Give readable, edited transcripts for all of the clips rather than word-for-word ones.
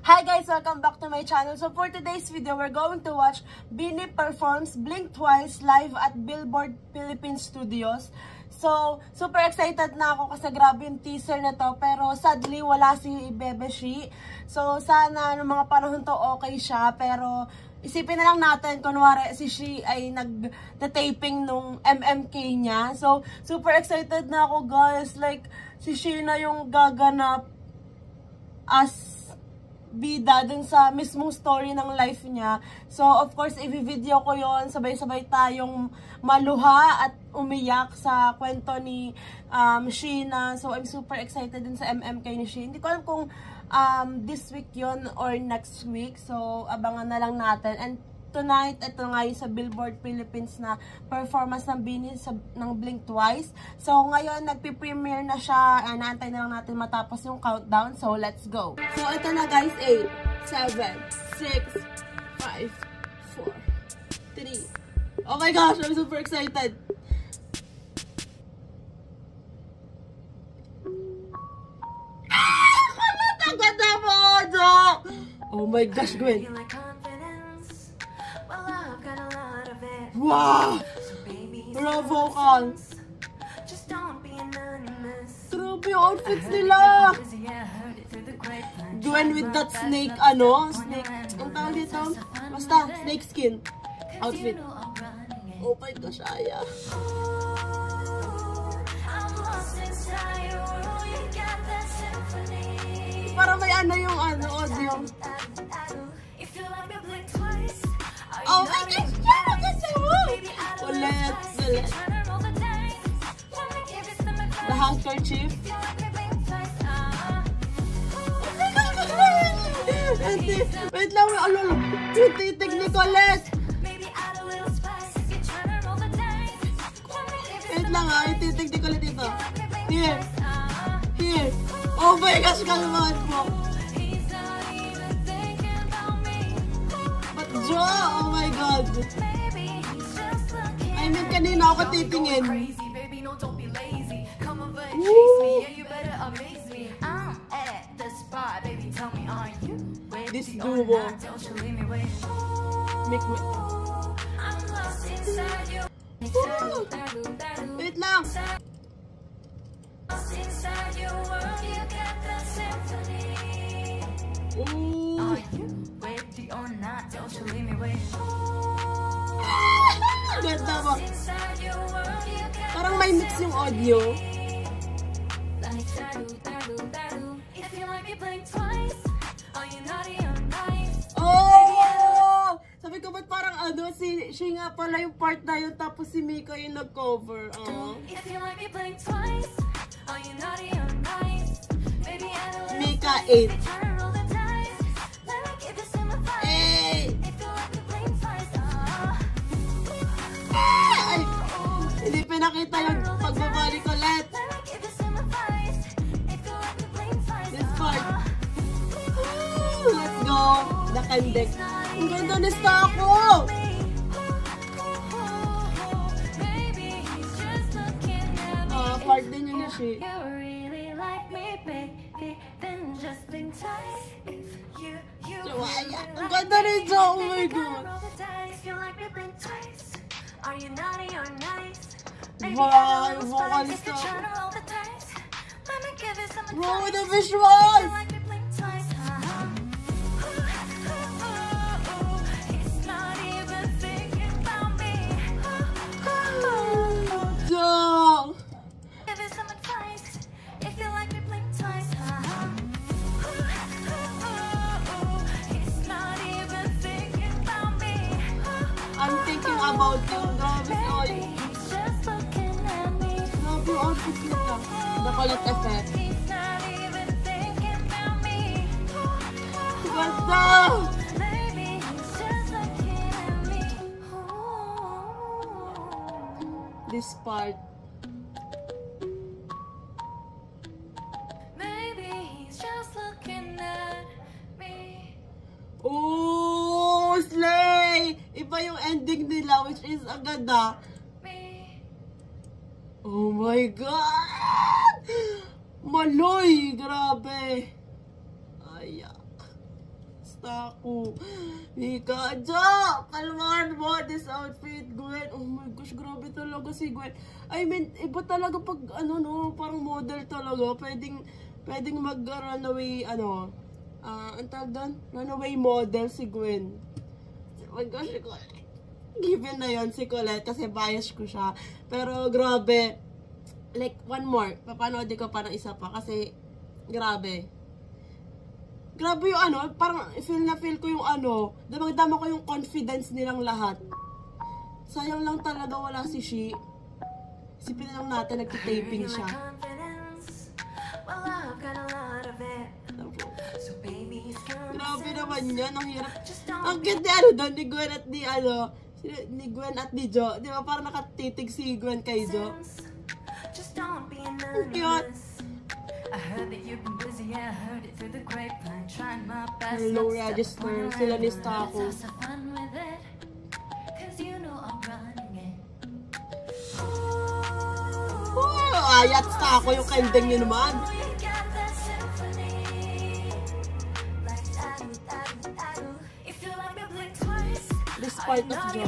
Hi guys! Welcome back to my channel. So for today's video, we're going to watch BINI performs Blink Twice live at Billboard Philippines Studios. So, super excited na ako kasi grabe yung teaser na to. Pero sadly, wala si Bebe She. So, sana ng mga panahon to okay siya. Pero isipin na lang natin, kunwari si She ay nag-taping nung MMK niya. So, super excited na ako guys. Like, si She na yung gaganap as bida dun sa mismong story ng life niya. So, of course, i-video ko yon, sabay-sabay tayong maluha at umiyak sa kwento ni Sheena. So, I'm super excited din sa MMK ni Sheena. Hindi ko alam kung this week yon or next week. So, abangan na lang natin. And tonight, ito nga yung sa Billboard Philippines na performance ng BINI ng Blink Twice. So, ngayon, nagpi-premiere na siya. Naantay na lang natin matapos yung countdown. So, let's go. So, ito na guys. 8, 7, 6, 5, 4, 3. Oh my gosh, I'm super excited. Oh my gosh, Gwen. Wow! Raw vocals! Grabe yung outfits nila! Gwen with that snake, snake, ang tawag dito? Basta, snake skin outfit. Oh my gosh, Aya. Para may yung audio. Oh my gosh! Ulit. The handkerchief. Wait lang, yung titig ni Colette. Wait lang yung titig ni Colette dito. Here. Here. Oh my gosh, kalmahan mo. But Jo, oh my god. I mean, kanina ako titingin. This duo. Make me. Wait lang. Ooh. Ganda ba? Parang may mix yung audio. Oh! Sabi ko ba't parang si nga pala yung part na yun tapos si Mika yung nag-cover. Mika 8. Hindi pinakita yung pagbaba ni Colette. This part. Let's go. The Kandek. Ang ganda ni Stako. Part din yun na siya. Ang ganda rin siya. Oh my God. Wow, vocalista. Wow, the visuals! I'm thinking about you. Grabe all. Grabe yung outfit nila. The Colette effect. Ganda! This part. Oh, slay! Iba yung ending nila, which is ang ganda. Oh my God! Maloy! Grabe! Ayak. basta ako. Mika, Jo! Kalmahan mo this outfit, Gwen. Oh my gosh, grabe talaga si Gwen. I mean, iba talaga pag, ano, no, parang model talaga. Pwedeng mag-runaway, ano, ang tawag doon? Runaway model si Gwen. Oh my gosh, given na yon si Colette kasi bias ko siya. Pero grabe. Like, one more. Papanoodin ko pa ng isa pa kasi grabe. Grabe yung ano, parang feel ko yung ano, damang-dama ko yung confidence nilang lahat. Sayang lang talaga wala si Shi. Isipin lang natin, nagtitaping siya. Grabe naman yan, ang hirap. Ang ganda ano doon, ni Gwen at ni Jo. Di ba parang nakatitig si Gwen kay Jo? Ang cute. I heard that you've been busy, yeah, I heard it through the grapevine, trying my best. Low register, sila ni Stako. Let's have fun with it, 'cause you know I'm running it. Oh, ayat Stako yung kending niyo naman. You got that symphony. Like I do. If you like me, blink twice. This part of Jo.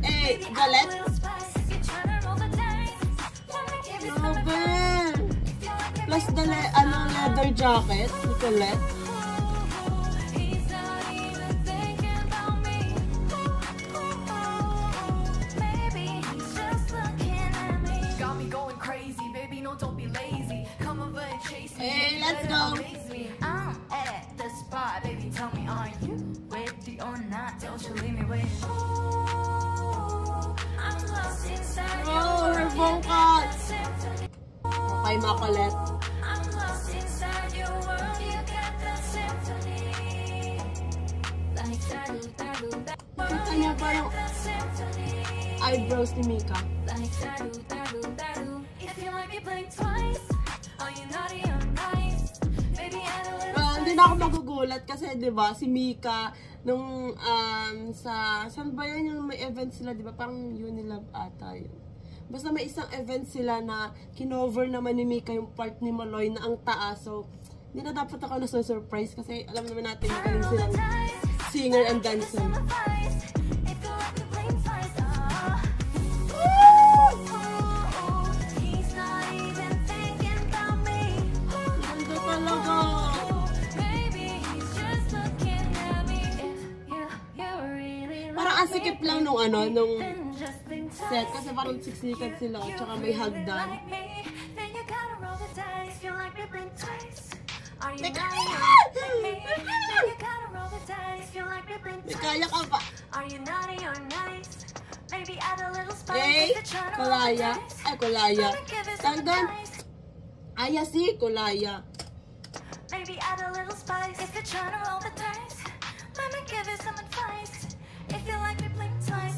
Eh, galet? Grabe. Plus the leather jacket ni Colette. Got me going crazy, baby, no, don't be lazy. Come over and chase me. Hey, let's go. I'm at the spot, baby, tell me, are you ready or not? Don't you leave me waiting. I'm lost inside Oh, her vocals. Okay, mga Colette. I'm lost inside your world, you got that symphony. Like that. Kita niya ba yung eyebrows ni Mika? Like that. If you like me, blink twice. Are you naughty or nice? Baby, add a little. Hindi na ako magugulat kasi 'di ba si Mika nung saan ba yun yung may event sila, 'di ba? Parang Unilab ata yun. Basta may isang event sila na kinover naman ni Mika yung part ni Maloy na ang taas. So, hindi na dapat ako nasa-surprise kasi alam naman natin magaling silang singer and dancer. Ganda talaga. Parang ang sikip lang nung ano, nung set kasi parang siksikan sila at saka may hagdan. May kaya ka pa. Eh, Kulaya. Ay, Kulaya. Tanggan. Aya si Kulaya. Maybe add a little spice if you're trying to roll the dice. Let me give you some advice. If you like me, blink twice.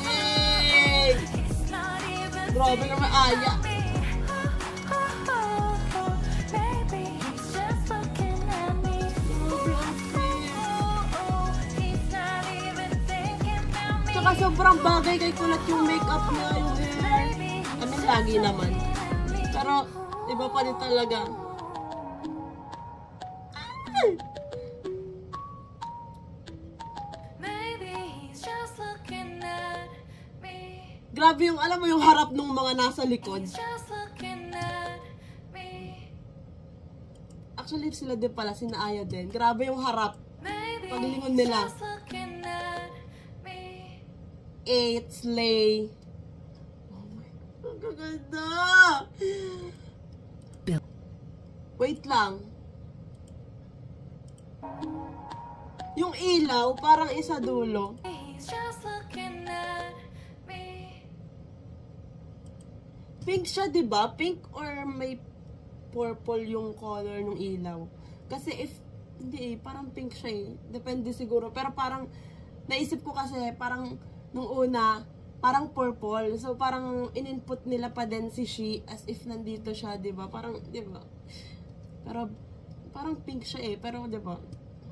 Hey! It's not even Grabe naman Aya. baby, he's just looking at me. He's not even thinking about me. Tsaka sobrang bagay kay Kulot yung makeup niya, yung hair. I mean, lagi naman. Pero, iba pa rin talaga. Maybe he's just looking at me. Grabe yung, alam mo yung harap ng mga nasa likod. He's just looking at me. Actually, sila din pala, sina Aya din. Grabe yung harap. Maybe Paglingon he's nila. just looking at me. It's Slay. Oh my God, ang gaganda! Wait lang. Yung ilaw, parang isa dulo. He's just looking at me. Pink siya, di ba? Pink or may purple yung color ng ilaw? Kasi if, hindi parang pink siya eh. Depende siguro. Pero parang, naisip ko kasi, parang, nung una, parang purple. So, parang, in-input nila pa din si Shi as if nandito siya, di ba? Parang, di ba? Pero, parang pink siya eh. Pero, di ba?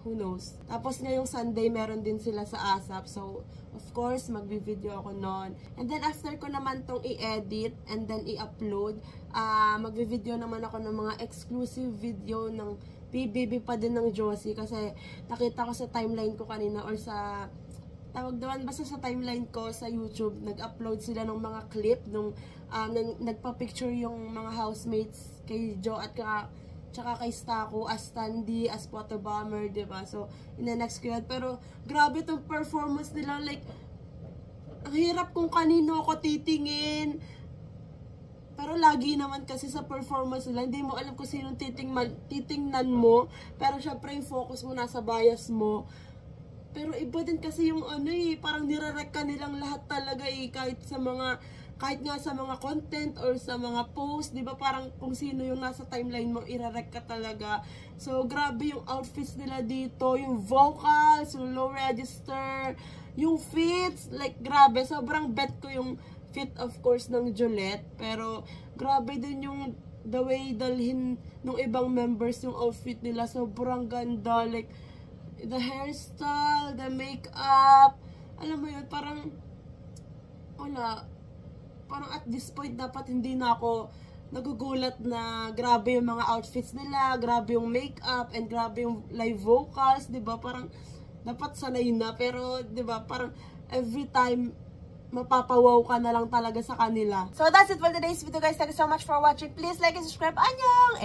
Who knows? Tapos ngayong Sunday, meron din sila sa ASAP. So, of course, magbi-video ako noon. And then, after ko naman tong i-edit and then i-upload, magbi-video naman ako ng mga exclusive video ng PBB pa din ng Josie kasi nakita ko sa timeline ko kanina or sa tawag naman basta sa timeline ko sa YouTube, nag-upload sila ng mga clip nung nagpa-picture yung mga housemates kay Jo at tsaka kay Stako as Tandy, as Photobomber, diba? So, ina-next ko yan. Pero, grabe itong performance nila. Like, ang hirap kung kanino ako titingin. Pero lagi naman kasi sa performance nila, hindi mo alam kung sinong titingnan mo. Pero syempre yung focus mo nasa bias mo. Pero iba din kasi yung parang nire-rec ka nilang lahat talaga kahit nga sa mga content or sa mga post, di ba parang kung sino yung nasa timeline mo, ire-rec ka talaga. So grabe yung outfits nila dito, yung vocals, yung low register, yung fits, like grabe, sobrang bet ko yung fit of course ng Jolette, pero grabe din yung the way dalhin ng ibang members yung outfit nila, sobrang ganda, like the hairstyle, the makeup, alam mo yun, parang parang at this point dapat hindi na ako nagugulat na grabe yung mga outfits nila, grabe yung makeup, and grabe yung live vocals, diba, parang dapat sanay na, pero diba, parang every time mapapawaw ka na lang talaga sa kanila. So that's it for today's video guys. Thank you so much for watching. Please like and subscribe. Annyeong!